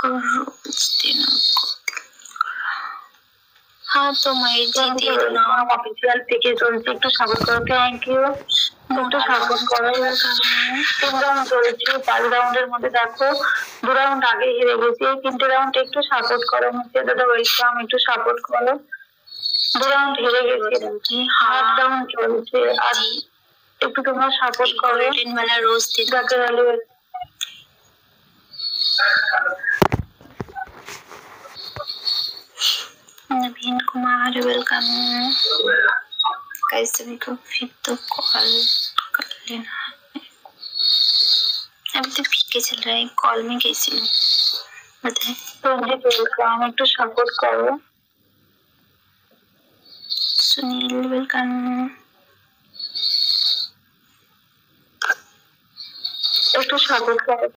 रोज दिन हाँ तो मैं दे दो ना ऑफिशियल पेजे চলছে একটু সাপোর্ট করো থ্যাংক ইউ একটু সাপোর্ট করো 3 রাউন্ড চলছে 5 রাউন্ডের মধ্যে দেখো 2 রাউন্ড আগে হেরে গেছি 3টে রাউন্ড একটু সাপোর্ট করো মুঝে দাদা ওয়েলকাম একটু সাপোর্ট করো 2 রাউন্ড হেরে গেছি 8 রাউন্ড চলছে আর একটু তোমরা সাপোর্ট করো গোল্ডেন वाला रोज दे दो नवीन कुमार वेलकम गाइस सभी को फिर तो कॉल कर लेना अभी तो पीके चल रहा है कॉल में कैसी हूँ बताए तो मुझे वेलकम एक तो सपोर्ट करो सुनील वेलकम एक तो सपोर्ट करो